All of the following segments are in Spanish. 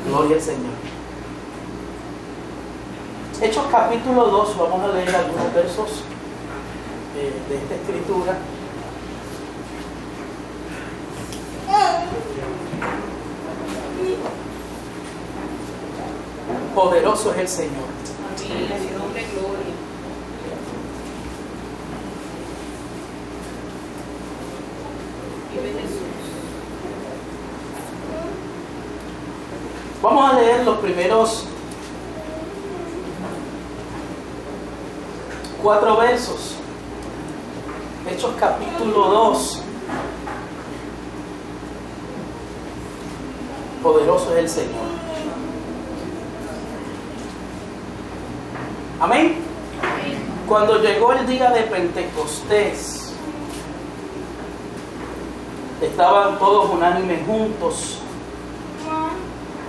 Gloria al Señor. Hechos capítulo 2, vamos a leer algunos versos de esta escritura. Poderoso es el Señor. Amén. A su nombre, gloria. Vive Jesús. Vamos a leer los primeros 4 versos. Hechos capítulo 2. Poderoso es el Señor. Amén. Cuando llegó el día de Pentecostés, estaban todos unánimes juntos,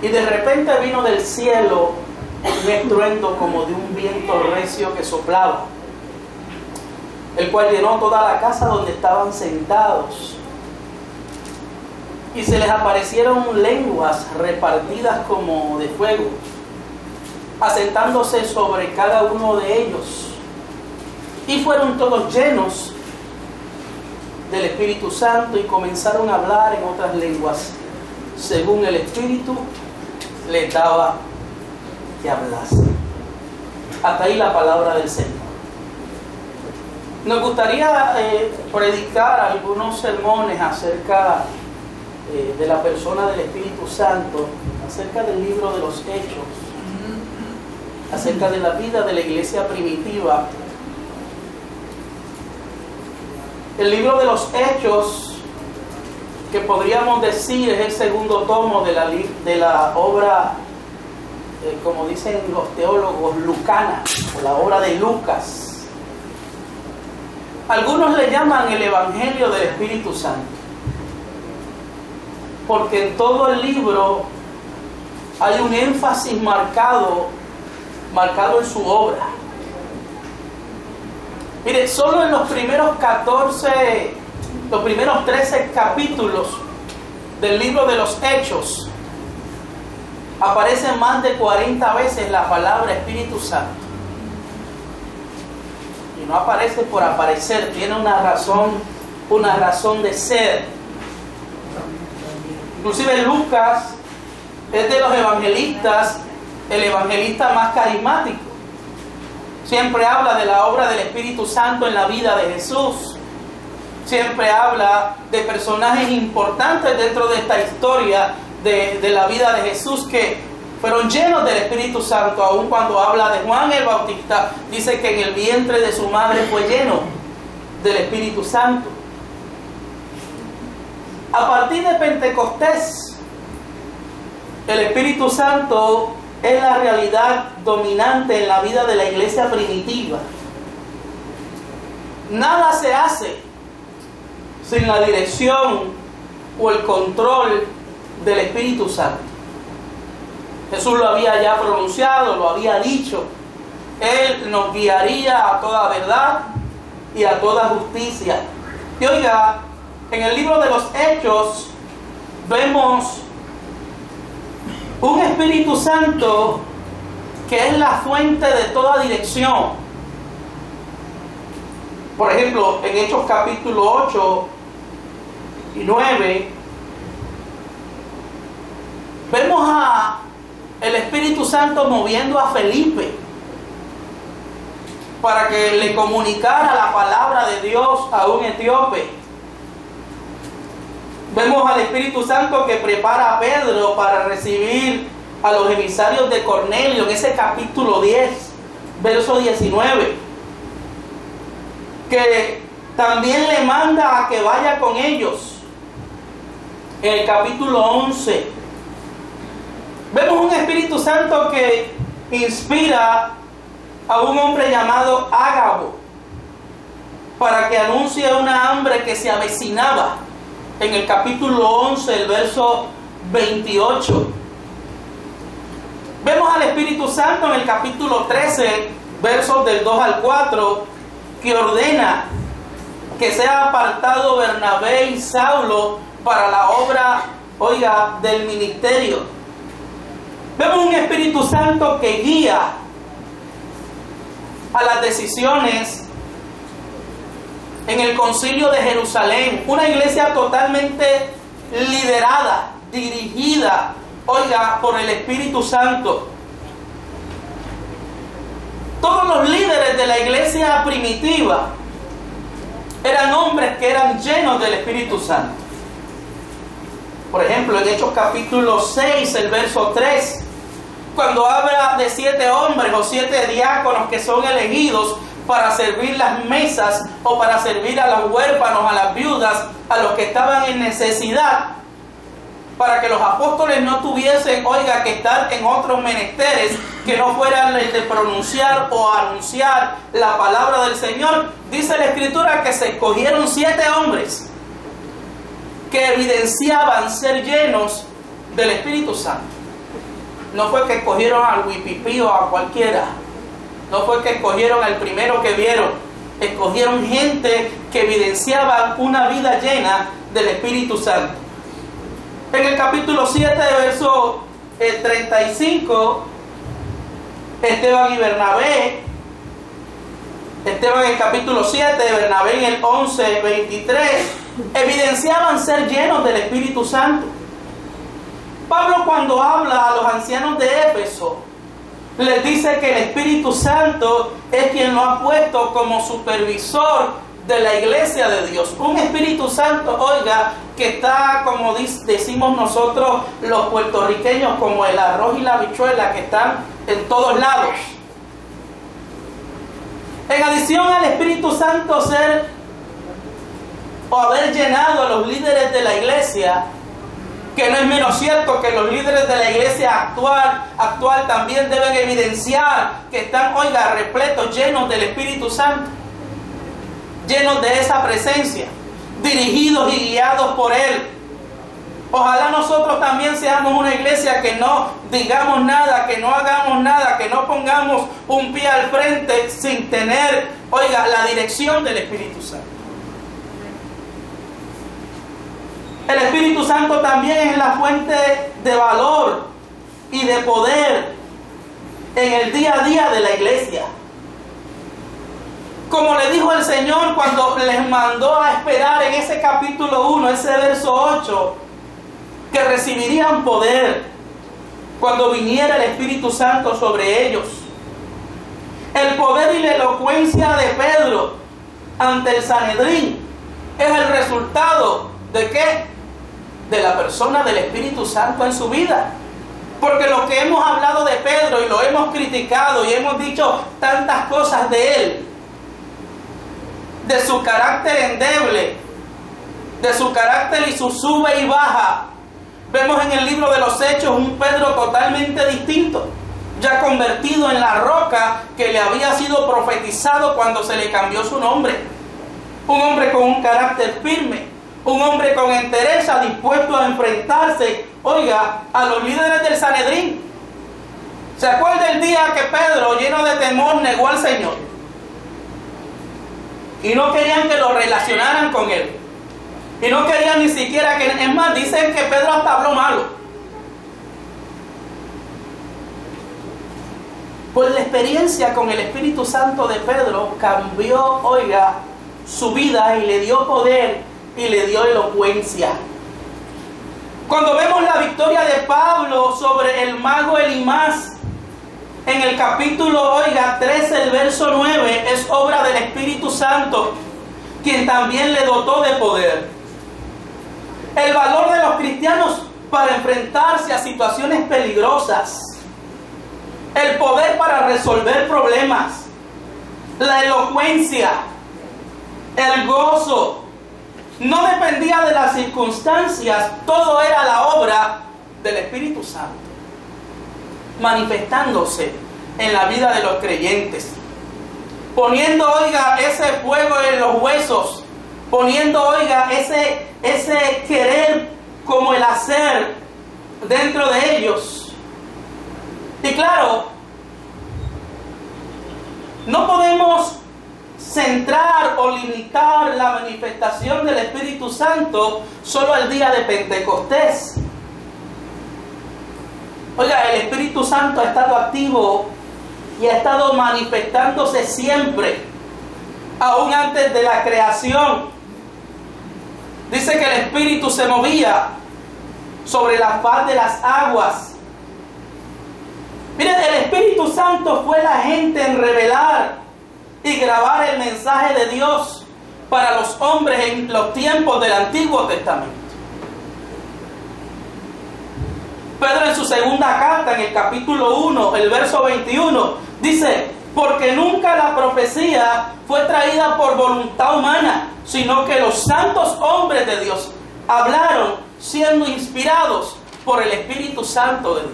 y de repente vino del cielo un estruendo como de un viento recio que soplaba, el cual llenó toda la casa donde estaban sentados, y se les aparecieron lenguas repartidas como de fuego, asentándose sobre cada uno de ellos, y fueron todos llenos del Espíritu Santo y comenzaron a hablar en otras lenguas, según el Espíritu les daba que hablase. Hasta ahí la palabra del Señor. Nos gustaría predicar algunos sermones acerca de la persona del Espíritu Santo, acerca del libro de los Hechos, acerca de la vida de la iglesia primitiva. El libro de los Hechos, que podríamos decir es el segundo tomo de la obra, como dicen los teólogos, lucana, o la obra de Lucas. Algunos le llaman el Evangelio del Espíritu Santo, porque en todo el libro hay un énfasis marcado en su obra. Mire, solo en los primeros 13 capítulos del libro de los Hechos aparece más de 40 veces la palabra Espíritu Santo. Y no aparece por aparecer, tiene una razón de ser. Inclusive Lucas es de los evangelistas el evangelista más carismático. Siempre habla de la obra del Espíritu Santo en la vida de Jesús. Siempre habla de personajes importantes dentro de esta historia de la vida de Jesús que fueron llenos del Espíritu Santo. Aun cuando habla de Juan el Bautista, dice que en el vientre de su madre fue lleno del Espíritu Santo. A partir de Pentecostés, el Espíritu Santo es la realidad dominante en la vida de la iglesia primitiva. Nada se hace sin la dirección o el control del Espíritu Santo. Jesús lo había ya pronunciado, lo había dicho. Él nos guiaría a toda verdad y a toda justicia. Y oiga, en el libro de los Hechos vemos un Espíritu Santo que es la fuente de toda dirección. Por ejemplo, en Hechos capítulo 8 y 9 vemos a el Espíritu Santo moviendo a Felipe para que le comunicara la palabra de Dios a un etíope. Vemos al Espíritu Santo que prepara a Pedro para recibir a los emisarios de Cornelio en ese capítulo 10, verso 19. Que también le manda a que vaya con ellos en el capítulo 11. Vemos un Espíritu Santo que inspira a un hombre llamado Ágabo para que anuncie una hambre que se avecinaba en el capítulo 11, el verso 28. Vemos al Espíritu Santo en el capítulo 13, versos del 2 al 4, que ordena que sea apartado Bernabé y Saulo para la obra, oiga, del ministerio. Vemos un Espíritu Santo que guía a las decisiones en el Concilio de Jerusalén. Una iglesia totalmente liderada, dirigida, oiga, por el Espíritu Santo. Todos los líderes de la iglesia primitiva eran hombres que eran llenos del Espíritu Santo. Por ejemplo, en Hechos capítulo 6, el verso 3, cuando habla de 7 hombres o 7 diáconos que son elegidos para servir las mesas o para servir a los huérfanos, a las viudas, a los que estaban en necesidad, para que los apóstoles no tuviesen, oiga, que estar en otros menesteres que no fueran el de pronunciar o anunciar la palabra del Señor. Dice la Escritura que se escogieron 7 hombres que evidenciaban ser llenos del Espíritu Santo. No fue que escogieron al huipipí o a cualquiera. No fue que escogieron al primero que vieron. Escogieron gente que evidenciaba una vida llena del Espíritu Santo. En el capítulo 7, verso 35, Esteban y Bernabé. Esteban en el capítulo 7, Bernabé en el 11, 23, evidenciaban ser llenos del Espíritu Santo. Pablo, cuando habla a los ancianos de Éfeso, les dice que el Espíritu Santo es quien lo ha puesto como supervisor de la iglesia de Dios. Un Espíritu Santo, oiga, que está, como decimos nosotros los puertorriqueños, como el arroz y la habichuela, que están en todos lados. En adición al Espíritu Santo ser o haber llenado a los líderes de la iglesia, que no es menos cierto que los líderes de la iglesia actual también deben evidenciar que están, oiga, repletos, llenos del Espíritu Santo, llenos de esa presencia, dirigidos y guiados por Él. Ojalá nosotros también seamos una iglesia que no digamos nada, que no hagamos nada, que no pongamos un pie al frente sin tener, oiga, la dirección del Espíritu Santo. El Espíritu Santo también es la fuente de valor y de poder en el día a día de la iglesia. Como le dijo el Señor cuando les mandó a esperar en ese capítulo 1, ese verso 8, que recibirían poder cuando viniera el Espíritu Santo sobre ellos. El poder y la elocuencia de Pedro ante el Sanedrín es el resultado ¿de qué? De la persona del Espíritu Santo en su vida. Porque lo que hemos hablado de Pedro y lo hemos criticado y hemos dicho tantas cosas de él, de su carácter endeble, de su carácter y su sube y baja, vemos en el libro de los Hechos un Pedro totalmente distinto, ya convertido en la roca que le había sido profetizado cuando se le cambió su nombre. Un hombre con un carácter firme, un hombre con entereza, dispuesto a enfrentarse, oiga, a los líderes del Sanedrín. ¿Se acuerda el día que Pedro, lleno de temor, negó al Señor? Y no querían que lo relacionaran con él. Y no querían ni siquiera que... Es más, dicen que Pedro hasta habló malo. Pues la experiencia con el Espíritu Santo de Pedro cambió, oiga, su vida y le dio poder y le dio elocuencia. Cuando vemos la victoria de Pablo sobre el mago Elimás, en el capítulo, oiga, 13, el verso 9, es obra del Espíritu Santo, quien también le dotó de poder. El valor de los cristianos para enfrentarse a situaciones peligrosas, el poder para resolver problemas, la elocuencia, el gozo, no dependía de las circunstancias, todo era la obra del Espíritu Santo, manifestándose en la vida de los creyentes, poniendo, oiga, ese fuego en los huesos, poniendo, oiga, ese querer como el hacer dentro de ellos. Y claro, no podemos centrar o limitar la manifestación del Espíritu Santo solo al día de Pentecostés. Oiga, el Espíritu Santo ha estado activo y ha estado manifestándose siempre, aún antes de la creación. Dice que el Espíritu se movía sobre la faz de las aguas. Miren, el Espíritu Santo fue la gente en revelar y grabar el mensaje de Dios para los hombres en los tiempos del Antiguo Testamento. Pedro en su segunda carta, en el capítulo 1, el verso 21, dice: porque nunca la profecía fue traída por voluntad humana, sino que los santos hombres de Dios hablaron siendo inspirados por el Espíritu Santo de Dios.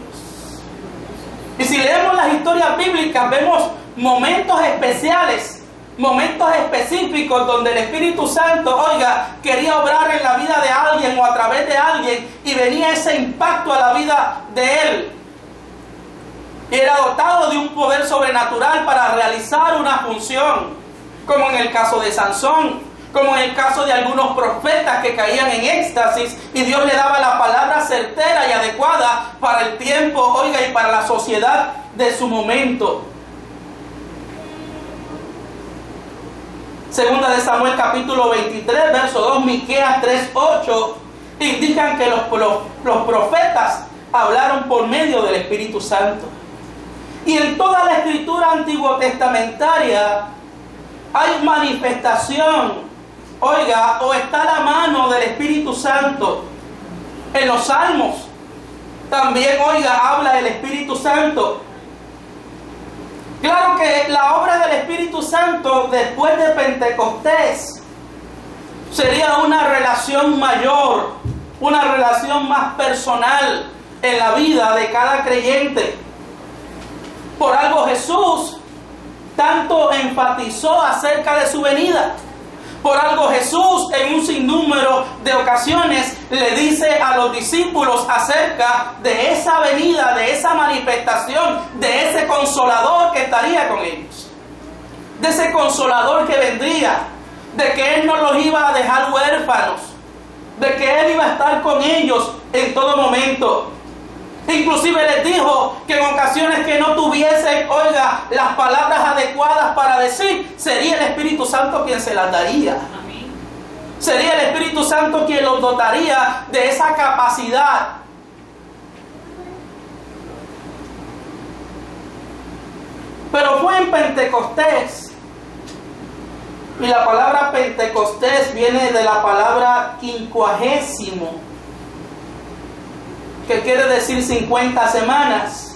Y si leemos las historias bíblicas, vemos momentos especiales, momentos específicos donde el Espíritu Santo, oiga, quería obrar en la vida de alguien o a través de alguien, y venía ese impacto a la vida de él. Y era dotado de un poder sobrenatural para realizar una función, como en el caso de Sansón, como en el caso de algunos profetas que caían en éxtasis y Dios le daba la palabra certera y adecuada para el tiempo, oiga, y para la sociedad de su momento. Segunda de Samuel capítulo 23, verso 2, Miqueas 3:8, indican que los profetas hablaron por medio del Espíritu Santo. Y en toda la escritura antiguo-testamentaria hay manifestación, oiga, o está la mano del Espíritu Santo. En los Salmos también, oiga, habla del Espíritu Santo. Claro que la obra del Espíritu Santo después de Pentecostés sería una relación mayor, una relación más personal en la vida de cada creyente. Por algo Jesús tanto enfatizó acerca de su venida. Por algo Jesús en un sinnúmero de ocasiones le dice a los discípulos acerca de esa venida, de esa manifestación, de ese consolador que estaría con ellos. De ese consolador que vendría, de que Él no los iba a dejar huérfanos, de que Él iba a estar con ellos en todo momento. Inclusive les dijo que en ocasiones que no tuviesen, oiga, las palabras adecuadas para decir, sería el Espíritu Santo quien se las daría. Amén. Sería el Espíritu Santo quien los dotaría de esa capacidad. Pero fue en Pentecostés, y la palabra Pentecostés viene de la palabra quincuagésimo, que quiere decir 50 semanas.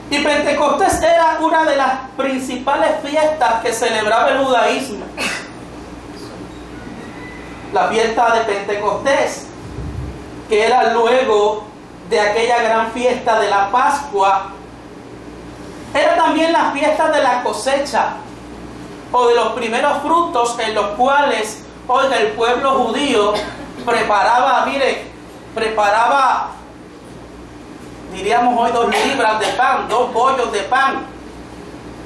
Y Pentecostés era una de las principales fiestas que celebraba el judaísmo. La fiesta de Pentecostés, que era luego de aquella gran fiesta de la Pascua, era también la fiesta de la cosecha, o de los primeros frutos, en los cuales, oiga, el pueblo judío preparaba, diríamos hoy 2 libras de pan, 2 bollos de pan.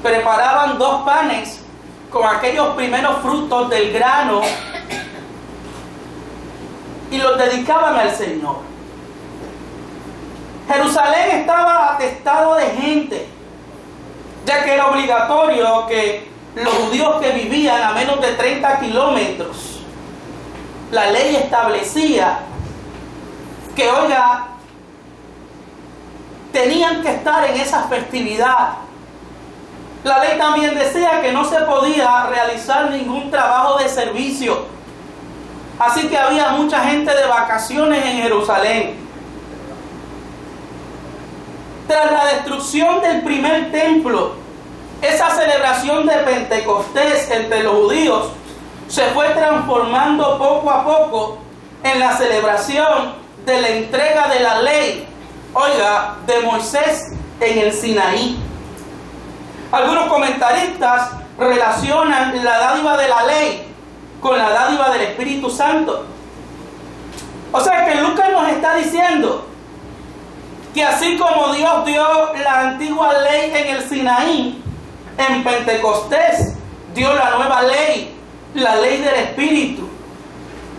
Preparaban 2 panes con aquellos primeros frutos del grano y los dedicaban al Señor. Jerusalén estaba atestado de gente, ya que era obligatorio que los judíos que vivían a menos de 30 kilómetros, la ley establecía que, oiga, tenían que estar en esa festividad. La ley también decía que no se podía realizar ningún trabajo de servicio. Así que había mucha gente de vacaciones en Jerusalén. Tras la destrucción del primer templo, esa celebración de Pentecostés entre los judíos se fue transformando poco a poco en la celebración de la entrega de la ley, oiga, de Moisés en el Sinaí. Algunos comentaristas relacionan la dádiva de la ley con la dádiva del Espíritu Santo. O sea que Lucas nos está diciendo que así como Dios dio la antigua ley en el Sinaí, en Pentecostés dio la nueva ley, la ley del Espíritu.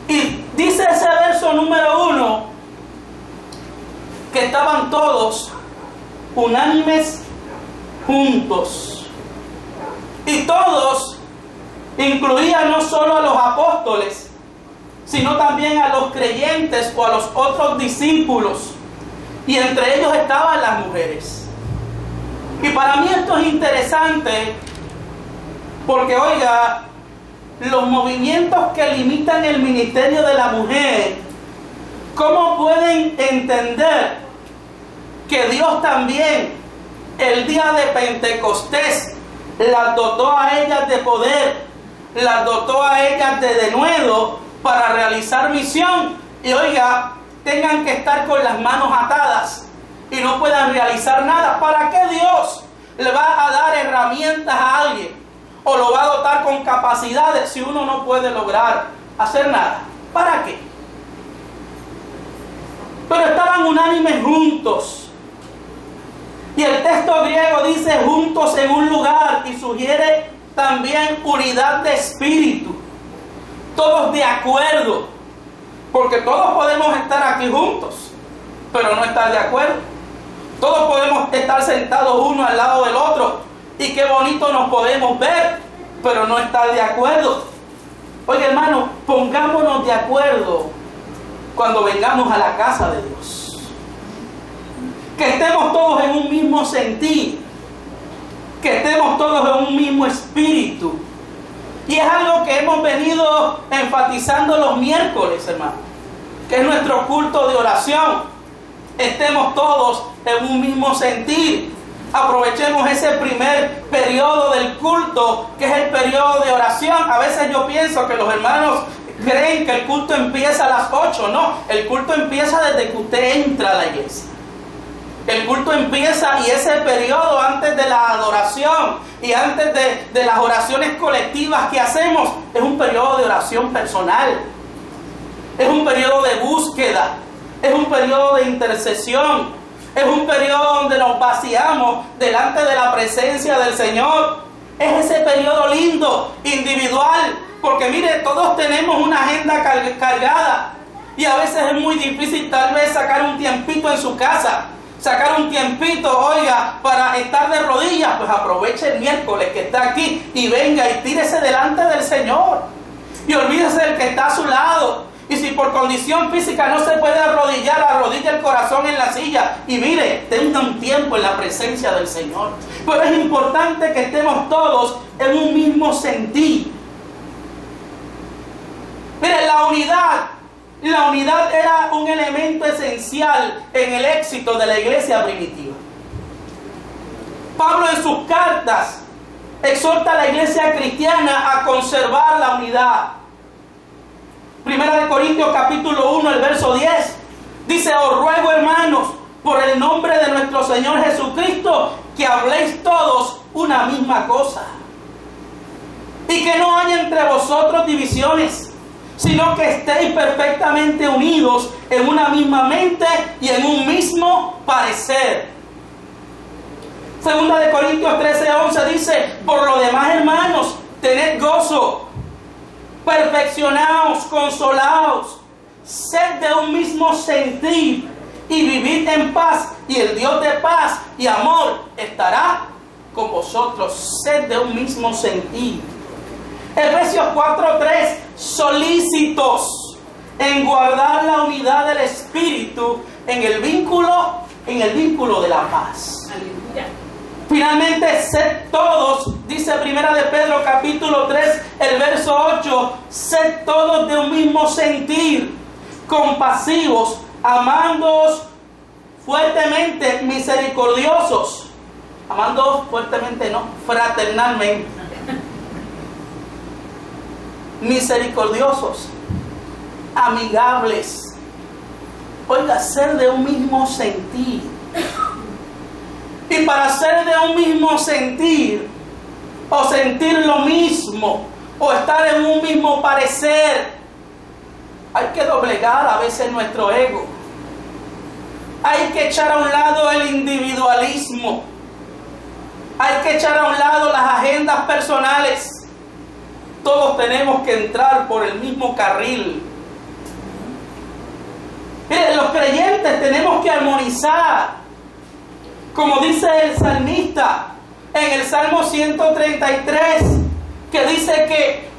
Y dice ese verso número 1 que estaban todos unánimes juntos. Y todos incluían no solo a los apóstoles, sino también a los creyentes o a los otros discípulos. Y entre ellos estaban las mujeres. Y para mí esto es interesante porque, oiga, los movimientos que limitan el ministerio de la mujer, ¿cómo pueden entender que Dios también el día de Pentecostés las dotó a ellas de poder, las dotó a ellas de denuedo para realizar misión? Y oiga, tengan que estar con las manos atadas y no puedan realizar nada. ¿Para qué Dios le va a dar herramientas a alguien o lo va a dotar con capacidades si uno no puede lograr hacer nada? ¿Para qué? Pero estaban unánimes juntos. Y el texto griego dice juntos en un lugar y sugiere también unidad de espíritu. Todos de acuerdo. Porque todos podemos estar aquí juntos, pero no estar de acuerdo. Todos podemos estar sentados uno al lado del otro y qué bonito nos podemos ver, pero no estar de acuerdo. Oye, hermano, pongámonos de acuerdo cuando vengamos a la casa de Dios. Que estemos todos en un mismo sentir, que estemos todos en un mismo espíritu. Y es algo que hemos venido enfatizando los miércoles, hermano, que es nuestro culto de oración. Estemos todos en un mismo sentir. Aprovechemos ese primer periodo del culto, que es el periodo de oración. A veces yo pienso que los hermanos creen que el culto empieza a las 8. No, el culto empieza desde que usted entra a la iglesia. El culto empieza y ese periodo antes de la adoración y antes de las oraciones colectivas que hacemos es un periodo de oración personal. Es un periodo de búsqueda. Es un periodo de intercesión. Es un periodo donde nos vaciamos delante de la presencia del Señor. Es ese periodo lindo, individual. Porque mire, todos tenemos una agenda cargada. Y a veces es muy difícil tal vez sacar un tiempito en su casa. Sacar un tiempito, oiga, para estar de rodillas. Pues aproveche el miércoles que está aquí y venga y tírese delante del Señor. Y olvídese del que está a su lado. Y si por condición física no se puede arrodillar, arrodille el corazón en la silla. Y mire, tenga un tiempo en la presencia del Señor. Pero es importante que estemos todos en un mismo sentir. Mire, la unidad era un elemento esencial en el éxito de la iglesia primitiva. Pablo en sus cartas exhorta a la iglesia cristiana a conservar la unidad. Primera de Corintios capítulo 1, el verso 10, dice: os ruego, hermanos, por el nombre de nuestro Señor Jesucristo, que habléis todos una misma cosa, y que no haya entre vosotros divisiones, sino que estéis perfectamente unidos en una misma mente y en un mismo parecer. Segunda de Corintios 13:11 dice: por lo demás, hermanos, tened gozo, perfeccionaos, consolaos, sed de un mismo sentir y vivid en paz, y el Dios de paz y amor estará con vosotros. Sed de un mismo sentir. Efesios 4:3: solícitos en guardar la unidad del Espíritu en el vínculo de la paz. Aleluya. Finalmente, sed todos, dice Primera de Pedro capítulo 3, el verso 8, sed todos de un mismo sentir, compasivos, amándoos fuertemente, misericordiosos. Amándoos fuertemente, no, fraternalmente. Misericordiosos, amigables. Oiga, ser de un mismo sentir. Y para ser de un mismo sentir, o sentir lo mismo, o estar en un mismo parecer, hay que doblegar a veces nuestro ego. Hay que echar a un lado el individualismo. Hay que echar a un lado las agendas personales. Todos tenemos que entrar por el mismo carril. Miren, los creyentes tenemos que armonizar armonizar. Como dice el salmista en el Salmo 133, que dice que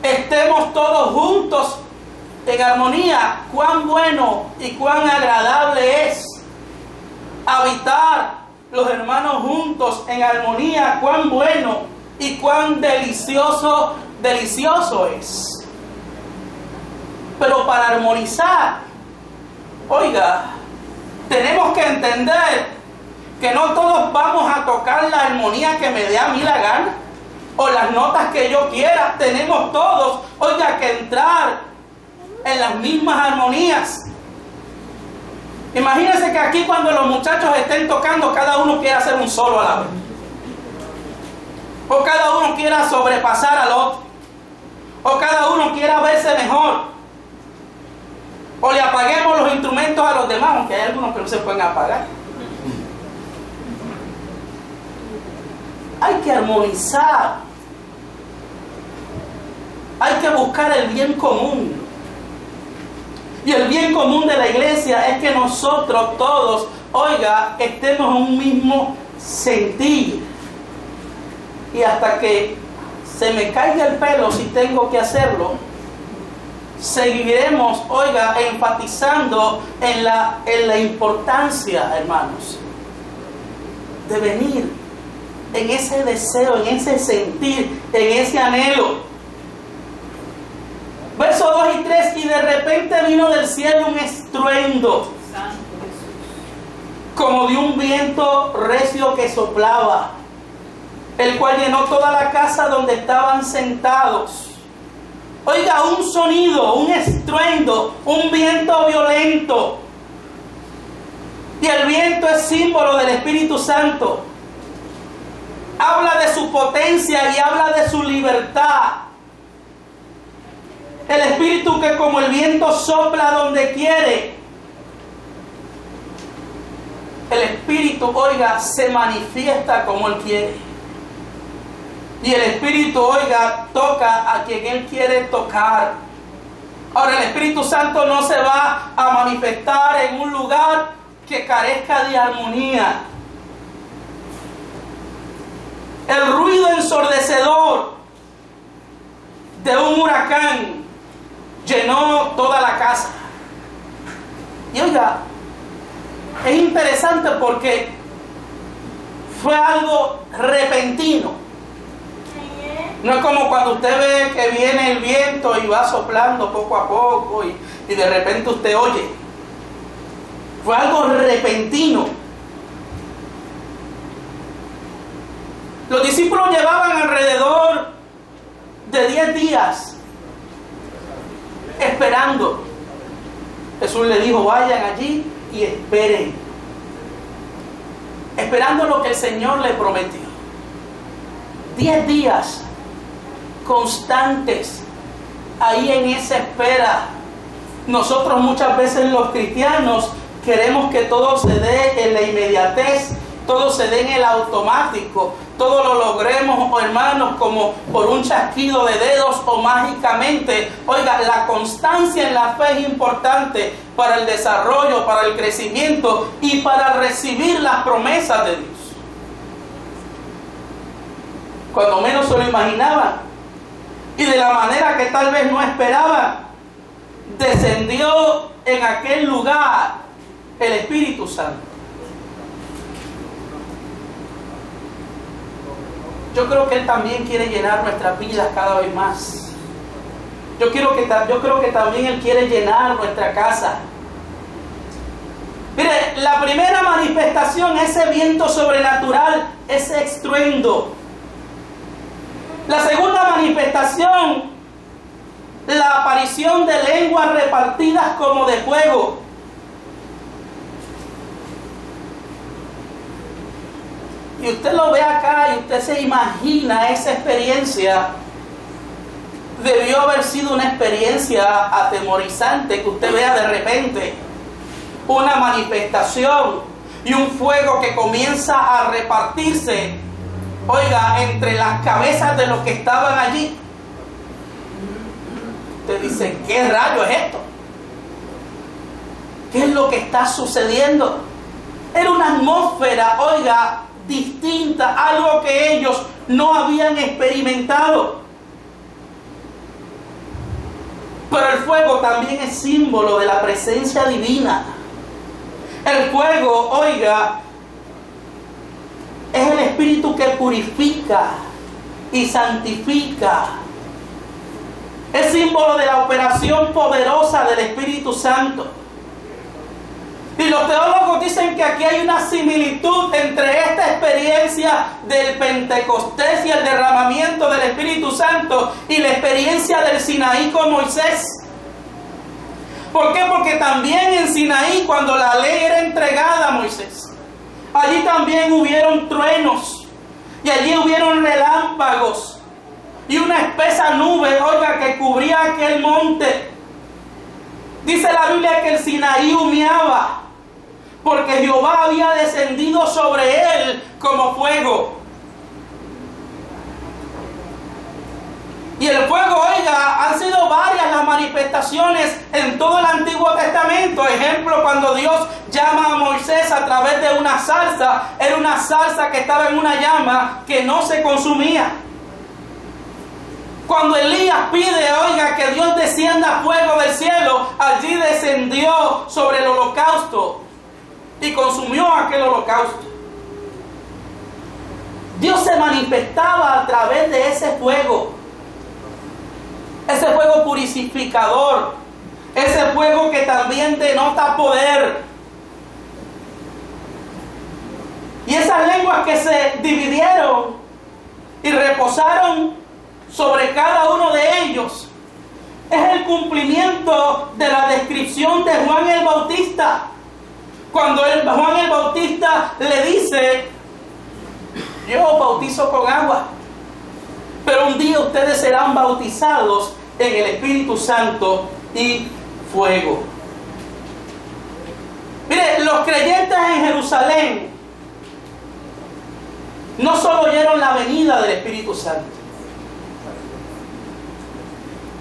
estemos todos juntos en armonía. Cuán bueno y cuán agradable es habitar los hermanos juntos en armonía. Cuán bueno y cuán delicioso es. Pero para armonizar, oiga, tenemos que entender que no todos vamos a tocar la armonía que me dé a mí la gana o las notas que yo quiera. Tenemos todos, oiga, que entrar en las mismas armonías. Imagínense que aquí cuando los muchachos estén tocando, cada uno quiera hacer un solo a la vez, o cada uno quiera sobrepasar al otro, o cada uno quiera verse mejor, o le apaguemos los instrumentos a los demás, aunque hay algunos que no se pueden apagar. Hay que armonizar, hay que buscar el bien común. Y el bien común de la iglesia es que nosotros todos, oiga, estemos en un mismo sentir. Y hasta que se me caiga el pelo, si tengo que hacerlo, seguiremos, oiga, enfatizando en la importancia, hermanos, de venir en ese deseo, en ese sentir, en ese anhelo. Versos 2 y 3, y de repente vino del cielo un estruendo, como de un viento recio que soplaba, el cual llenó toda la casa donde estaban sentados. Oiga, un sonido, un estruendo, un viento violento. Y el viento es símbolo del Espíritu Santo. Habla de su potencia y habla de su libertad. El Espíritu que como el viento sopla donde quiere. El Espíritu, oiga, se manifiesta como Él quiere. Y el Espíritu, oiga, toca a quien Él quiere tocar. Ahora, el Espíritu Santo no se va a manifestar en un lugar que carezca de armonía. El ruido ensordecedor de un huracán llenó toda la casa. Y oiga, es interesante porque fue algo repentino. No es como cuando usted ve que viene el viento y va soplando poco a poco y de repente usted oye. Fue algo repentino. Los discípulos llevaban alrededor de 10 días esperando. Jesús le dijo, vayan allí y esperen. Esperando lo que el Señor le prometió. 10 días constantes ahí en esa espera. Nosotros muchas veces los cristianos queremos que todo se dé en la inmediatez, todo se dé en el automático, todo lo logremos, hermanos, como por un chasquido de dedos o mágicamente. Oiga, la constancia en la fe es importante para el desarrollo, para el crecimiento y para recibir las promesas de Dios. Cuando menos se lo imaginaban y de la manera que tal vez no esperaban, descendió en aquel lugar el Espíritu Santo. Yo creo que Él también quiere llenar nuestras vidas cada vez más. Yo creo que también Él quiere llenar nuestra casa. Mire, la primera manifestación, ese viento sobrenatural, ese estruendo. La segunda manifestación, la aparición de lenguas repartidas como de fuego. Y usted lo ve acá y usted se imagina esa experiencia. Debió haber sido una experiencia atemorizante, que usted vea de repente una manifestación y un fuego que comienza a repartirse, oiga, entre las cabezas de los que estaban allí. Usted dice, ¿qué rayo es esto? ¿Qué es lo que está sucediendo? Era una atmósfera, oiga, distinta, algo que ellos no habían experimentado. Pero el fuego también es símbolo de la presencia divina. El fuego, oiga, es el espíritu que purifica y santifica. Es símbolo de la operación poderosa del Espíritu Santo. Y los teólogos dicen que aquí hay una similitud entre esta experiencia del Pentecostés y el derramamiento del Espíritu Santo y la experiencia del Sinaí con Moisés. ¿Por qué? Porque también en Sinaí, cuando la ley era entregada a Moisés, allí también hubieron truenos y allí hubieron relámpagos y una espesa nube, oiga, que cubría aquel monte. Dice la Biblia que el Sinaí humeaba, porque Jehová había descendido sobre él como fuego. Y el fuego, oiga, han sido varias las manifestaciones en todo el Antiguo Testamento. Ejemplo, cuando Dios llama a Moisés a través de una zarza, era una zarza que estaba en una llama que no se consumía. Cuando Elías pide, oiga, que Dios descienda fuego del cielo, allí descendió sobre el holocausto y consumió aquel holocausto. Dios se manifestaba a través de ese fuego purificador, ese fuego que también denota poder. Y esas lenguas que se dividieron y reposaron sobre cada uno de ellos es el cumplimiento de la descripción de Juan el Bautista. Cuando Juan el Bautista le dice: yo bautizo con agua, pero un día ustedes serán bautizados en el Espíritu Santo y fuego. Mire, los creyentes en Jerusalén no solo oyeron la venida del Espíritu Santo,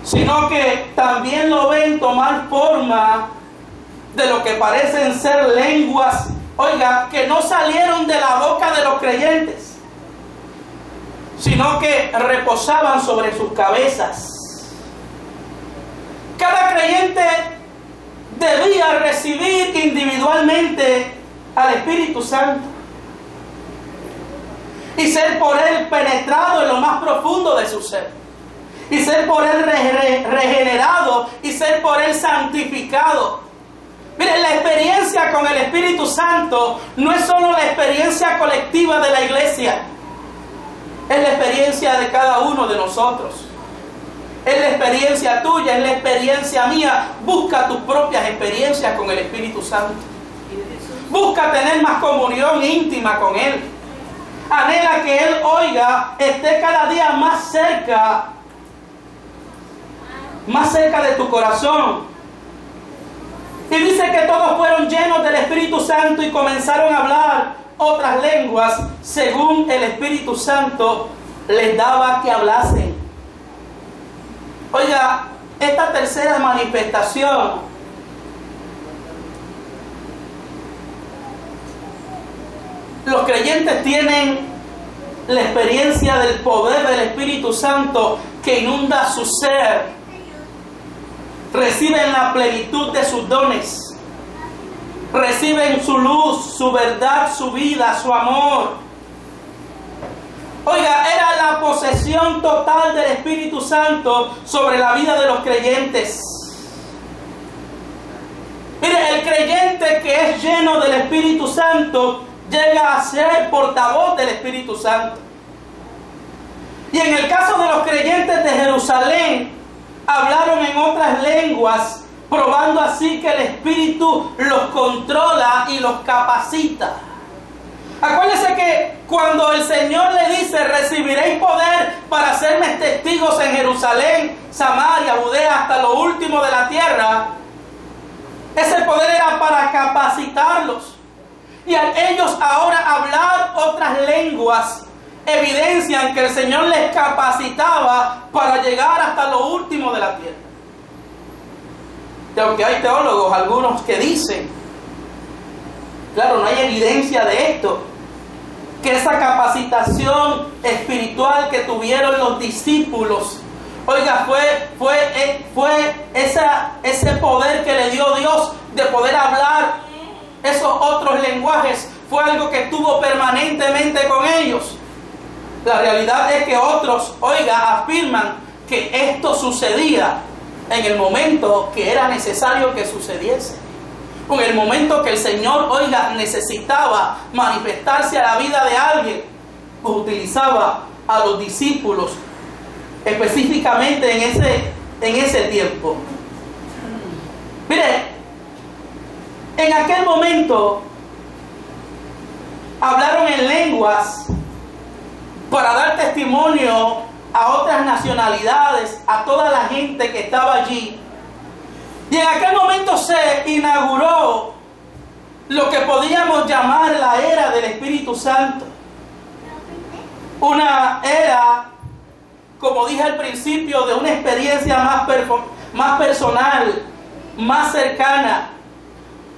sino que también lo ven tomar forma de lo que parecen ser lenguas, oiga, que no salieron de la boca de los creyentes, sino que reposaban sobre sus cabezas. Cada creyente debía recibir individualmente al Espíritu Santo y ser por él penetrado en lo más profundo de su ser, y ser por él regenerado, y ser por él santificado. Miren, la experiencia con el Espíritu Santo no es solo la experiencia colectiva de la iglesia, es la experiencia de cada uno de nosotros. Es la experiencia tuya, es la experiencia mía. Busca tus propias experiencias con el Espíritu Santo. Busca tener más comunión íntima con Él. Anhela que Él, oiga, esté cada día más cerca de tu corazón. Y dice que todos fueron llenos del Espíritu Santo y comenzaron a hablar otras lenguas según el Espíritu Santo les daba que hablasen. Oiga, esta tercera manifestación los creyentes tienen la experiencia del poder del Espíritu Santo que inunda su ser. Reciben la plenitud de sus dones. Reciben su luz, su verdad, su vida, su amor. Oiga, era la posesión total del Espíritu Santo sobre la vida de los creyentes. Mire, el creyente que es lleno del Espíritu Santo llega a ser portavoz del Espíritu Santo. Y en el caso de los creyentes de Jerusalén, hablaron en otras lenguas, probando así que el Espíritu los controla y los capacita. Acuérdense que cuando el Señor le dice: recibiréis poder para serme testigos en Jerusalén, Samaria, Judea, hasta lo último de la tierra, ese poder era para capacitarlos. Y al ellos ahora hablar otras lenguas, evidencian que el Señor les capacitaba para llegar hasta lo último de la tierra. Y aunque hay teólogos, algunos que dicen Claro, no hay evidencia de esto. Que esa capacitación espiritual que tuvieron los discípulos, oiga, fue ese poder que le dio Dios de poder hablar esos otros lenguajes, fue algo que estuvo permanentemente con ellos. La realidad es que otros, oiga, afirman que esto sucedía en el momento que era necesario que sucediese. En el momento que el Señor, oiga, necesitaba manifestarse a la vida de alguien, pues utilizaba a los discípulos específicamente en ese tiempo. Mire, en aquel momento hablaron en lenguas para dar testimonio a otras nacionalidades, a toda la gente que estaba allí. Y en aquel momento se inauguró lo que podríamos llamar la era del Espíritu Santo. Una era, como dije al principio, de una experiencia más personal, más cercana.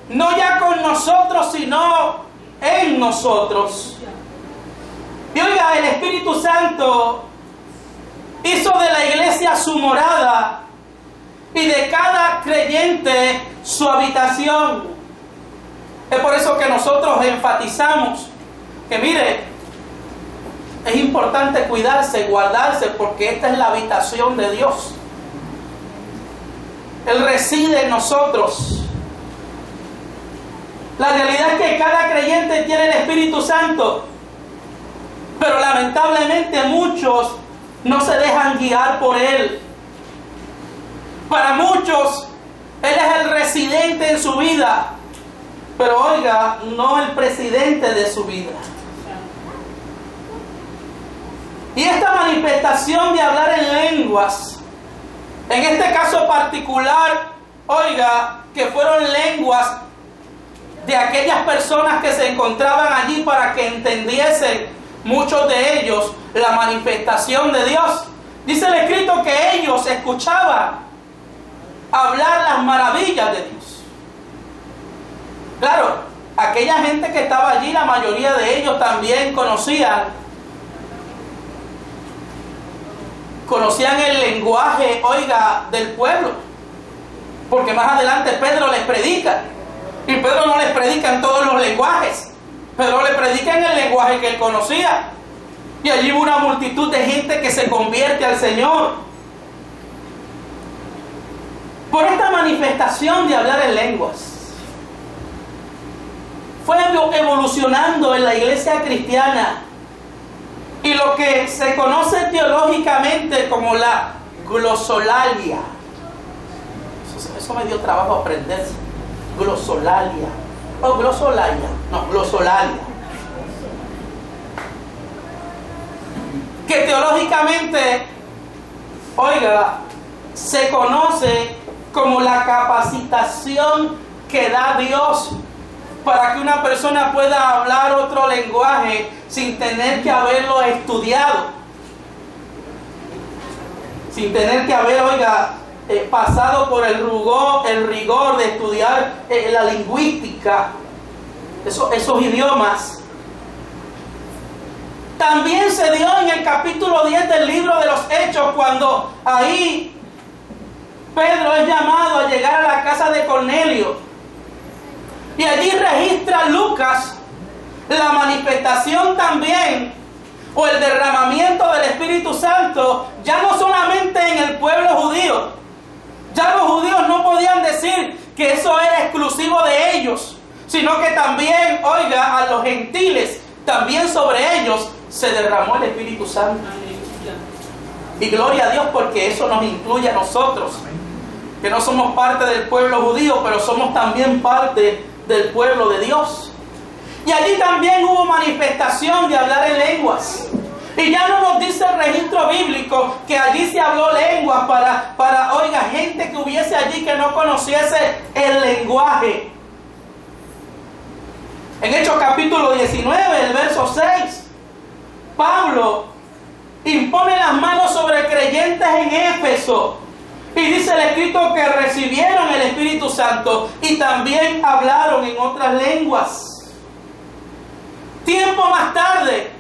No ya con nosotros, sino en nosotros. Y oiga, el Espíritu Santo hizo de la iglesia su morada y de cada creyente su habitación. Es por eso que nosotros enfatizamos que, mire, es importante cuidarse, guardarse, porque esta es la habitación de Dios. Él reside en nosotros. La realidad es que cada creyente tiene el Espíritu Santo, pero lamentablemente muchos no se dejan guiar por Él. Para muchos, Él es el residente en su vida, pero oiga, no el presidente de su vida. Y esta manifestación de hablar en lenguas, en este caso particular, oiga, que fueron lenguas de aquellas personas que se encontraban allí para que entendiesen muchos de ellos la manifestación de Dios. Dice el escrito que ellos escuchaban hablar las maravillas de Dios. Claro, aquella gente que estaba allí, la mayoría de ellos también conocían el lenguaje, oiga, del pueblo, porque más adelante Pedro les predica, y Pedro no les predica en todos los lenguajes. Pedro le predica en el lenguaje que él conocía, y allí hubo una multitud de gente que se convierte al Señor por esta manifestación de hablar en lenguas. Fue evolucionando en la iglesia cristiana, y lo que se conoce teológicamente como la glosolalia, eso me dio trabajo aprender. Glosolalia, o glosolalia, no, glosolalia, que teológicamente, oiga, se conoce como la capacitación que da Dios para que una persona pueda hablar otro lenguaje sin tener que haberlo estudiado, sin tener que haber, oiga, pasado por el rigor de estudiar la lingüística, esos idiomas. También se dio en el capítulo 10 del libro de los Hechos, cuando ahí Pedro es llamado a llegar a la casa de Cornelio, y allí registra Lucas la manifestación también, o el derramamiento del Espíritu Santo, ya no solamente en el pueblo judío. Ya los judíos no podían decir que eso era exclusivo de ellos, sino que también, oiga, a los gentiles, también sobre ellos se derramó el Espíritu Santo. Y gloria a Dios, porque eso nos incluye a nosotros, que no somos parte del pueblo judío, pero somos también parte del pueblo de Dios. Y allí también hubo manifestación de hablar en lenguas. Y ya no nos dice el registro bíblico que allí se habló lenguas para, oiga, gente que hubiese allí que no conociese el lenguaje. En Hechos capítulo 19, el verso 6, Pablo impone las manos sobre creyentes en Éfeso. Y dice el escrito que recibieron el Espíritu Santo y también hablaron en otras lenguas. Tiempo más tarde,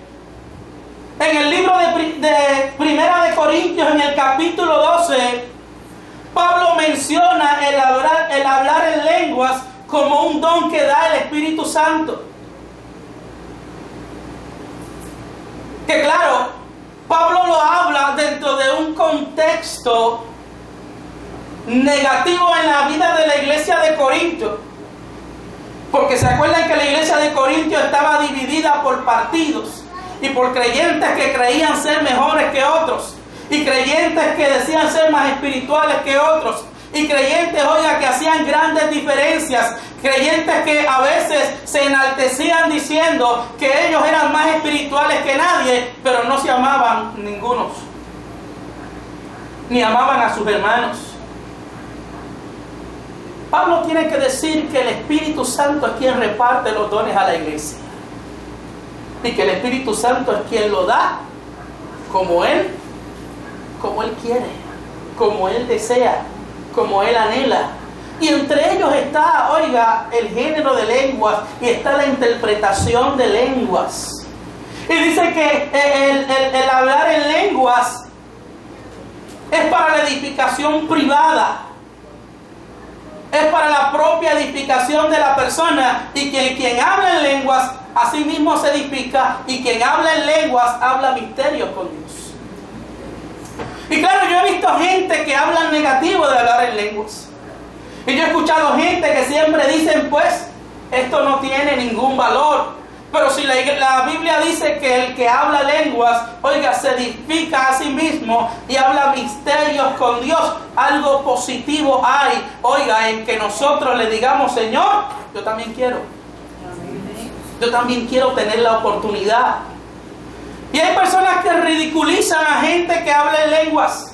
en el libro de Primera de Corintios, en el capítulo 12, Pablo menciona el hablar en lenguas como un don que da el Espíritu Santo. Que claro, Pablo lo habla dentro de un contexto negativo en la vida de la iglesia de Corinto. Porque se acuerdan que la iglesia de Corinto estaba dividida por partidos y por creyentes que creían ser mejores que otros, y creyentes que decían ser más espirituales que otros, y creyentes, oiga, que hacían grandes diferencias, creyentes que a veces se enaltecían diciendo que ellos eran más espirituales que nadie, pero no se amaban ninguno, ni amaban a sus hermanos. Pablo tiene que decir que el Espíritu Santo es quien reparte los dones a la iglesia, y que el Espíritu Santo es quien lo da como Él quiere, como Él desea, como Él anhela. Y entre ellos está, oiga, el género de lenguas, y está la interpretación de lenguas. Y dice que el hablar en lenguas es para la edificación privada, es para la propia edificación de la persona, y quien habla en lenguas a sí mismo se edifica, y quien habla en lenguas habla misterios con Dios. Y claro, yo he visto gente que habla negativo de hablar en lenguas, y yo he escuchado gente que siempre dicen, pues, esto no tiene ningún valor. Pero si la Biblia dice que el que habla lenguas, oiga, se edifica a sí mismo y habla misterios con Dios, algo positivo hay, oiga, en que nosotros le digamos, Señor, yo también quiero. Yo también quiero tener la oportunidad. Y hay personas que ridiculizan a gente que habla en lenguas.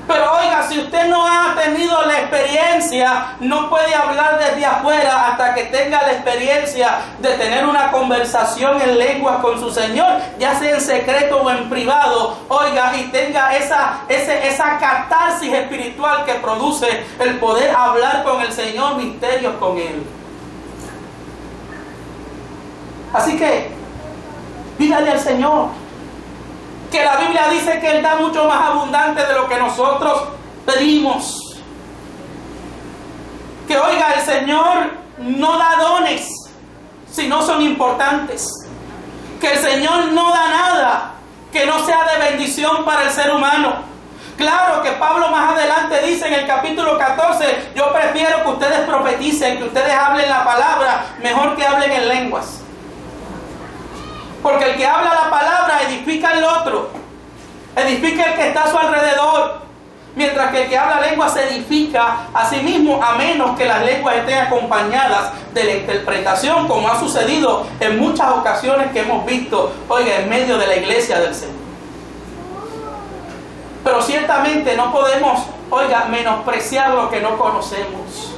Pero oiga, si usted no ha tenido la experiencia, no puede hablar desde afuera hasta que tenga la experiencia de tener una conversación en lenguas con su Señor, ya sea en secreto o en privado, oiga, y tenga esa catarsis espiritual que produce el poder hablar con el Señor, misterios con Él. Así que, pídale al Señor, que la Biblia dice que Él da mucho más abundante de lo que nosotros pedimos. Que oiga, el Señor no da dones si no son importantes. Que el Señor no da nada que no sea de bendición para el ser humano. Claro que Pablo más adelante dice en el capítulo 14, yo prefiero que ustedes profeticen, que ustedes hablen la palabra, mejor que hablen en lenguas. Porque el que habla la palabra edifica al otro, edifica el que está a su alrededor, mientras que el que habla lengua se edifica a sí mismo, a menos que las lenguas estén acompañadas de la interpretación, como ha sucedido en muchas ocasiones que hemos visto, oiga, en medio de la iglesia del Señor. Pero ciertamente no podemos, oiga, menospreciar lo que no conocemos.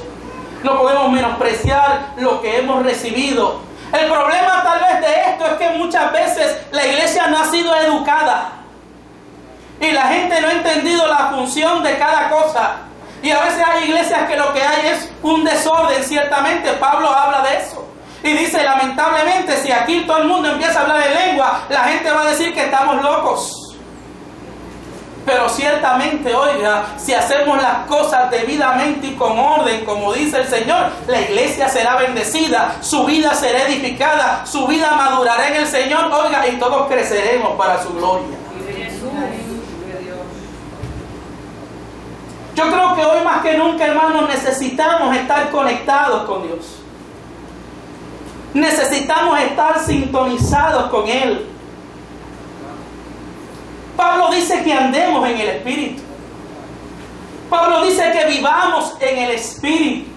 No podemos menospreciar lo que hemos recibido. El problema tal vez de esto es que muchas veces la iglesia no ha sido educada y la gente no ha entendido la función de cada cosa, y a veces hay iglesias que lo que hay es un desorden. Ciertamente Pablo habla de eso y dice, lamentablemente, si aquí todo el mundo empieza a hablar en lengua, la gente va a decir que estamos locos. Pero ciertamente, oiga, si hacemos las cosas debidamente y con orden, como dice el Señor, la iglesia será bendecida, su vida será edificada, su vida madurará en el Señor, oiga, y todos creceremos para su gloria. Yo creo que hoy más que nunca, hermanos, necesitamos estar conectados con Dios. Necesitamos estar sintonizados con Él. Pablo dice que andemos en el Espíritu. Pablo dice que vivamos en el Espíritu.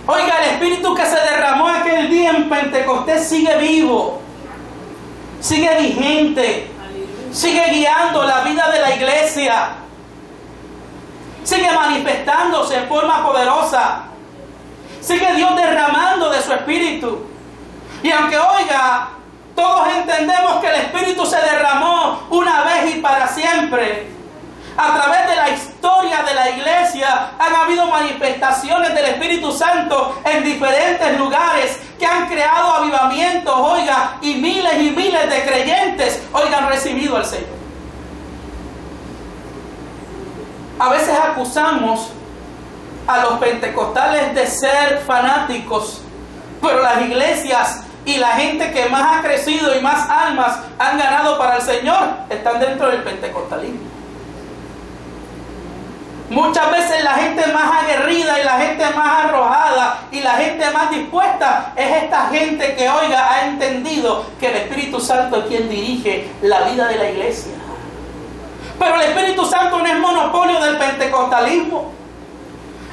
Oiga, el Espíritu que se derramó aquel día en Pentecostés sigue vivo, sigue vigente, sigue guiando la vida de la iglesia, sigue manifestándose en forma poderosa, sigue Dios derramando de su Espíritu. Y aunque, oiga, todos entendemos que el Espíritu se derramó una vez y para siempre, a través de la historia de la iglesia han habido manifestaciones del Espíritu Santo en diferentes lugares, que han creado avivamientos, oiga, y miles de creyentes, oiga, han recibido al Señor. A veces acusamos a los pentecostales de ser fanáticos, pero las iglesias y la gente que más ha crecido y más almas han ganado para el Señor están dentro del pentecostalismo. Muchas veces la gente más aguerrida y la gente más arrojada y la gente más dispuesta es esta gente que, oiga, ha entendido que el Espíritu Santo es quien dirige la vida de la iglesia. Pero el Espíritu Santo no es monopolio del pentecostalismo.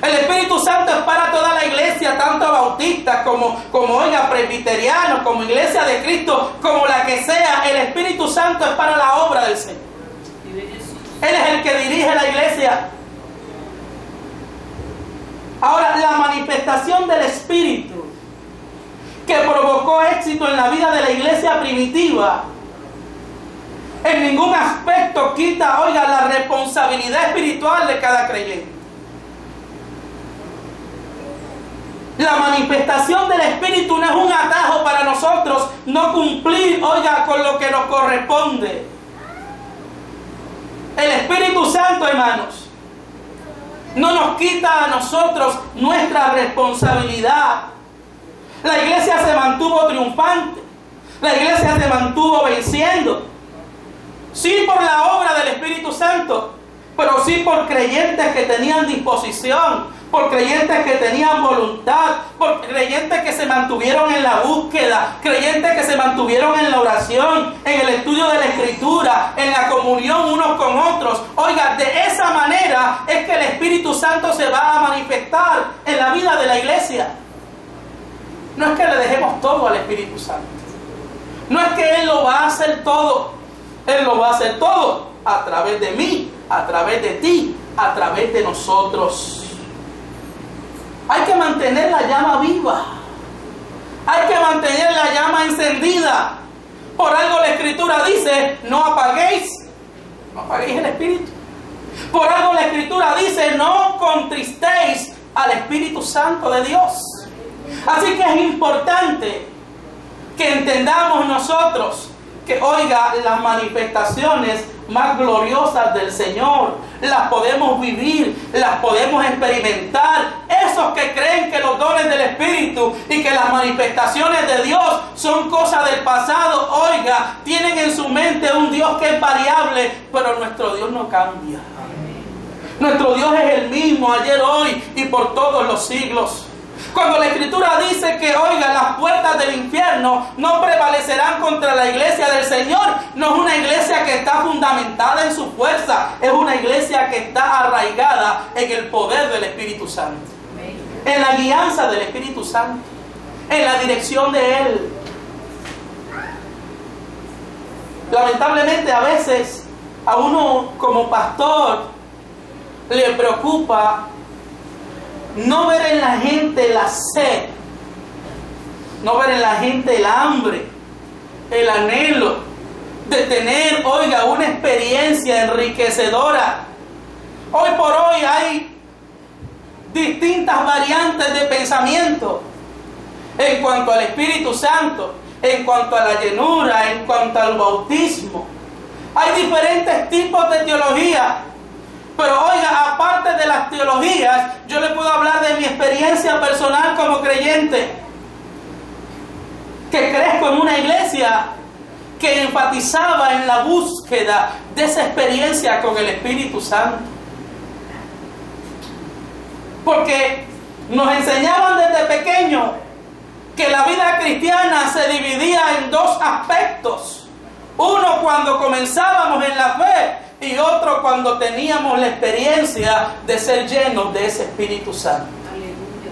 El Espíritu Santo es para toda la iglesia, tanto bautistas como oiga, presbiterianos, como iglesia de Cristo, como la que sea. El Espíritu Santo es para la obra del Señor. Él es el que dirige la iglesia. Ahora, la manifestación del Espíritu que provocó éxito en la vida de la iglesia primitiva, en ningún aspecto quita, oiga, la responsabilidad espiritual de cada creyente. La manifestación del Espíritu no es un atajo para nosotros no cumplir, oiga, con lo que nos corresponde. El Espíritu Santo, hermanos, no nos quita a nosotros nuestra responsabilidad. La iglesia se mantuvo triunfante. La iglesia se mantuvo venciendo. Sí por la obra del Espíritu Santo, pero sí por creyentes que tenían disposición, por creyentes que tenían voluntad, por creyentes que se mantuvieron en la búsqueda, creyentes que se mantuvieron en la oración, en el estudio de la Escritura, en la comunión unos con otros. Oiga, de esa manera es que el Espíritu Santo se va a manifestar en la vida de la iglesia. No es que le dejemos todo al Espíritu Santo. No es que Él lo va a hacer todo. Él lo va a hacer todo a través de mí, a través de ti, a través de nosotros. Hay que mantener la llama viva. Hay que mantener la llama encendida. Por algo la Escritura dice, no apaguéis el Espíritu. Por algo la Escritura dice, no contristéis al Espíritu Santo de Dios. Así que es importante que entendamos nosotros que, oiga, las manifestaciones más gloriosas del Señor las podemos vivir, las podemos experimentar. Esos que creen que los dones del Espíritu y que las manifestaciones de Dios son cosas del pasado, oiga, tienen en su mente un Dios que es variable, pero nuestro Dios no cambia. Nuestro Dios es el mismo ayer, hoy y por todos los siglos. Cuando la Escritura dice que, oiga, las puertas del infierno no prevalecerán contra la iglesia del Señor, no es una iglesia que está fundamentada en su fuerza, es una iglesia que está arraigada en el poder del Espíritu Santo, en la guianza del Espíritu Santo, en la dirección de Él. Lamentablemente a veces a uno como pastor le preocupa no ver en la gente la sed, no ver en la gente el hambre, el anhelo de tener, oiga, una experiencia enriquecedora. Hoy por hoy hay distintas variantes de pensamiento en cuanto al Espíritu Santo, en cuanto a la llenura, en cuanto al bautismo. Hay diferentes tipos de teología. Pero oiga, aparte de las teologías, yo le puedo hablar de mi experiencia personal como creyente, que crezco en una iglesia que enfatizaba en la búsqueda de esa experiencia con el Espíritu Santo. Porque nos enseñaban desde pequeños que la vida cristiana se dividía en dos aspectos. Uno cuando comenzábamos en la fe, y otro cuando teníamos la experiencia de ser llenos de ese Espíritu Santo. Aleluya.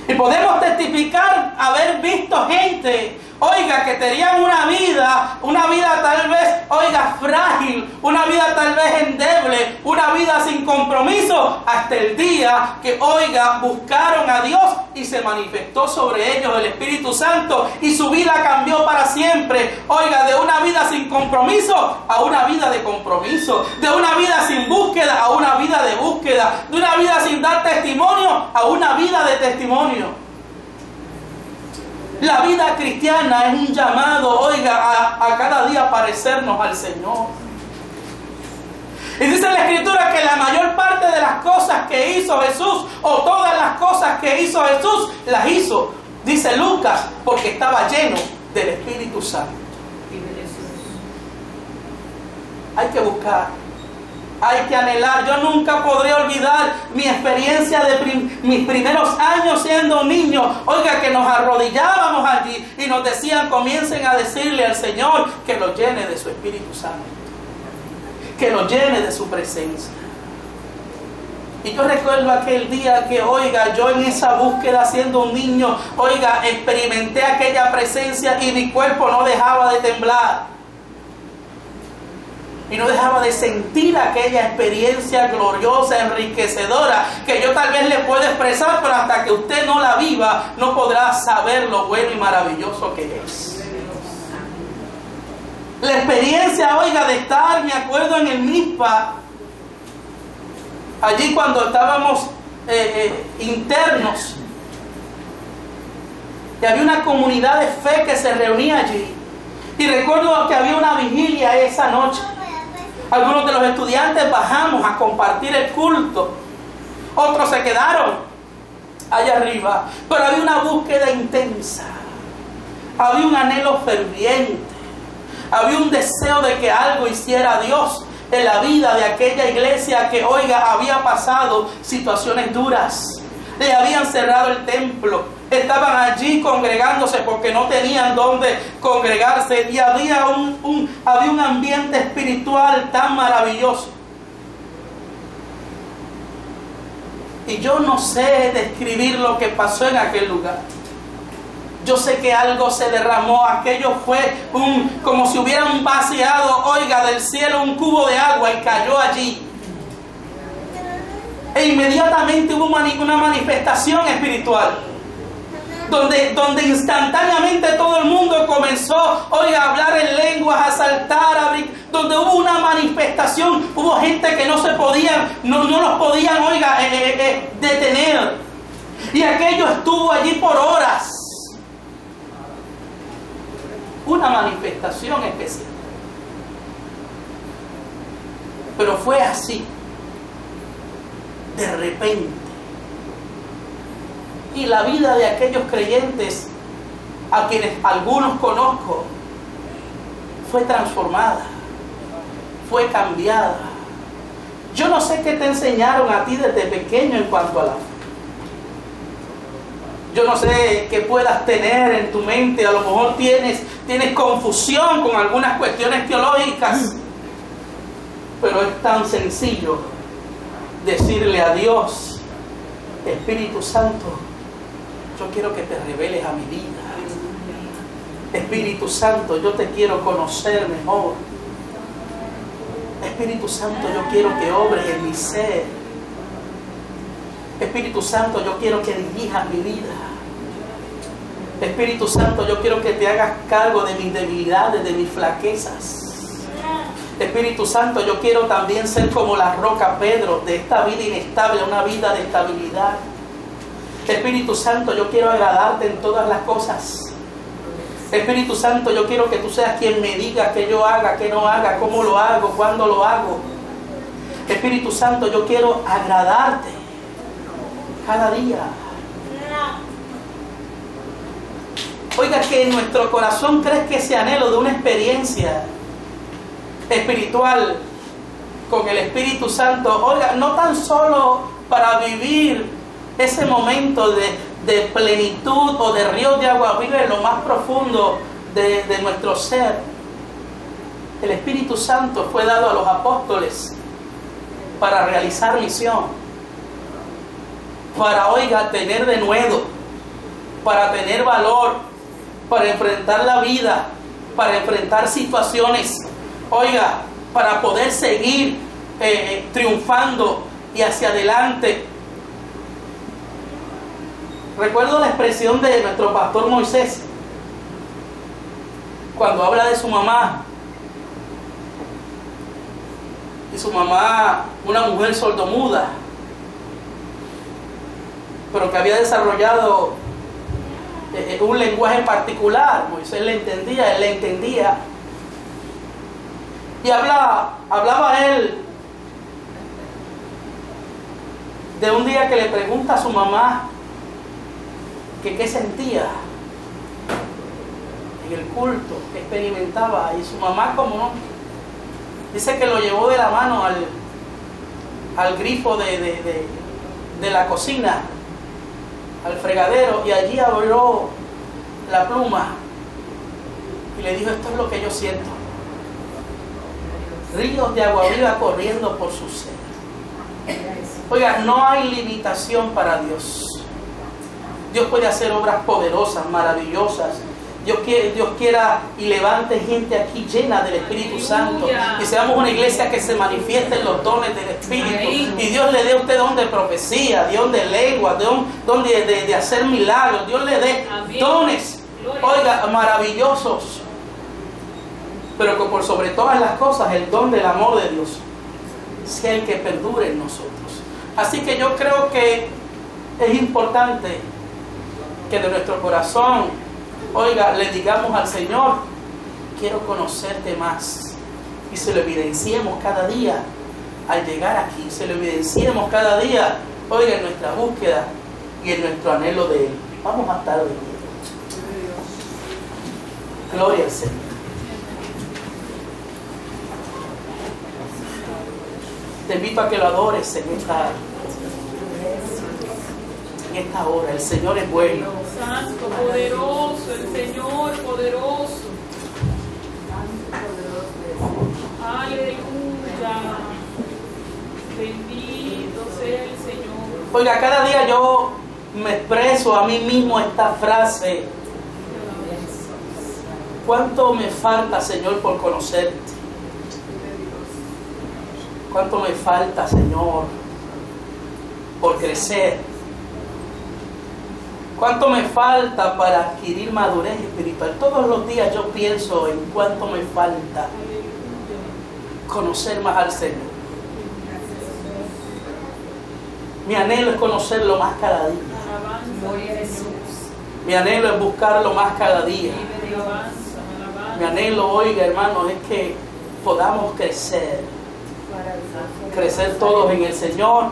Y podemos testificar haber visto gente, oiga, que tenían una vida tal vez, oiga, frágil, una vida tal vez endeble, una vida sin compromiso, hasta el día que, oiga, buscaron a Dios y se manifestó sobre ellos el Espíritu Santo y su vida cambió para siempre. Oiga, de una vida sin compromiso a una vida de compromiso, de una vida sin búsqueda a una vida de búsqueda, de una vida sin dar testimonio a una vida de testimonio. La vida cristiana es un llamado, oiga, a cada día parecernos al Señor. Y dice la Escritura que la mayor parte de las cosas que hizo Jesús, o todas las cosas que hizo Jesús, las hizo, dice Lucas, porque estaba lleno del Espíritu Santo. Hay que buscar, hay que anhelar. Yo nunca podré olvidar mi experiencia de mis primeros años siendo niño. Oiga, que nos arrodillábamos allí y nos decían, comiencen a decirle al Señor que lo llene de su Espíritu Santo, que lo llene de su presencia. Y yo recuerdo aquel día que, oiga, yo en esa búsqueda siendo un niño, oiga, experimenté aquella presencia y mi cuerpo no dejaba de temblar. Y no dejaba de sentir aquella experiencia gloriosa, enriquecedora, que yo tal vez le puedo expresar, pero hasta que usted no la viva, no podrá saber lo bueno y maravilloso que es. La experiencia, oiga, de estar, me acuerdo, en el MISPA, allí cuando estábamos internos, y había una comunidad de fe que se reunía allí. Y recuerdo que había una vigilia esa noche. Algunos de los estudiantes bajamos a compartir el culto. Otros se quedaron allá arriba. Pero había una búsqueda intensa. Había un anhelo ferviente. Había un deseo de que algo hiciera Dios en la vida de aquella iglesia que, oiga, había pasado situaciones duras. Le habían cerrado el templo. Estaban allí congregándose porque no tenían dónde congregarse. Y había un ambiente espiritual tan maravilloso. Y yo no sé describir lo que pasó en aquel lugar. Yo sé que algo se derramó. Aquello fue como si hubieran vaciado, oiga, del cielo un cubo de agua y cayó allí. E inmediatamente hubo una manifestación espiritual. Donde instantáneamente todo el mundo comenzó, oiga, a hablar en lenguas, a saltar, donde hubo una manifestación. Hubo gente que no los podían, oiga, detener. Y aquello estuvo allí por horas. Una manifestación especial. Pero fue así, de repente. Y la vida de aquellos creyentes, a quienes algunos conozco, fue transformada, fue cambiada. Yo no sé qué te enseñaron a ti desde pequeño en cuanto a la fe. Yo no sé qué puedas tener en tu mente. A lo mejor tienes confusión con algunas cuestiones teológicas. Pero es tan sencillo decirle a Dios, Espíritu Santo, yo quiero que te reveles a mi vida. Espíritu Santo, yo te quiero conocer mejor. Espíritu Santo, yo quiero que obres en mi ser. Espíritu Santo, yo quiero que dirijas mi vida. Espíritu Santo, yo quiero que te hagas cargo de mis debilidades, de mis flaquezas. Espíritu Santo, yo quiero también ser como la roca Pedro, de esta vida inestable, una vida de estabilidad. Espíritu Santo, yo quiero agradarte en todas las cosas. Espíritu Santo, yo quiero que tú seas quien me diga qué yo haga, qué no haga, cómo lo hago, cuándo lo hago. Espíritu Santo, yo quiero agradarte cada día. Oiga, que en nuestro corazón crezca ese anhelo de una experiencia espiritual con el Espíritu Santo. Oiga, no tan solo para vivir ese momento de plenitud o de ríos de agua viva en lo más profundo de nuestro ser. El Espíritu Santo fue dado a los apóstoles para realizar misión, para, oiga, tener denuedo, para tener valor, para enfrentar la vida, para enfrentar situaciones, oiga, para poder seguir triunfando y hacia adelante. Recuerdo la expresión de nuestro pastor Moisés cuando habla de su mamá. Y su mamá, una mujer sordomuda, pero que había desarrollado un lenguaje particular. Moisés le entendía, él le entendía. Y hablaba él de un día que le pregunta a su mamá que qué sentía en el culto, que experimentaba. Y su mamá, como no, dice que lo llevó de la mano al grifo de la cocina, al fregadero, y allí abrió la pluma y le dijo: esto es lo que yo siento. Ríos de agua viva corriendo por su ser. Oiga, no hay limitación para Dios. Dios puede hacer obras poderosas, maravillosas. Dios quiera y levante gente aquí llena del Espíritu Santo. Y seamos una iglesia que se manifiesten los dones del Espíritu. Y Dios le dé a usted don de profecía, don de lengua, don de hacer milagros. Dios le dé dones, oiga, maravillosos. Pero que por sobre todas las cosas el don del amor de Dios sea el que perdure en nosotros. Así que yo creo que es importante que de nuestro corazón, oiga, le digamos al Señor: quiero conocerte más. Y se lo evidenciemos cada día al llegar aquí. Se lo evidenciemos cada día, oiga, en nuestra búsqueda y en nuestro anhelo de Él. Vamos a estar de pie. Gloria al Señor. Te invito a que lo adores en esta hora. El Señor es bueno. Santo, poderoso, el Señor poderoso. Aleluya. Bendito sea el Señor. Oiga, cada día yo me expreso a mí mismo esta frase: ¿cuánto me falta, Señor, por conocerte? ¿Cuánto me falta, Señor, por crecer? ¿Cuánto me falta para adquirir madurez espiritual? Todos los días yo pienso en cuánto me falta conocer más al Señor. Mi anhelo es conocerlo más cada día. Mi anhelo es buscarlo más cada día. Mi anhelo, oiga, hermanos, es que podamos crecer todos en el Señor,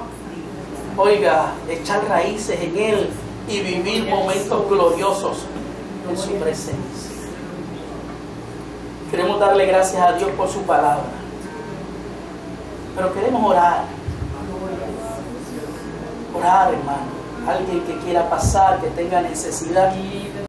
oiga, echar raíces en Él y vivir momentos gloriosos en su presencia. Queremos darle gracias a Dios por su palabra, pero queremos orar, hermano. Alguien que quiera pasar, que tenga necesidad,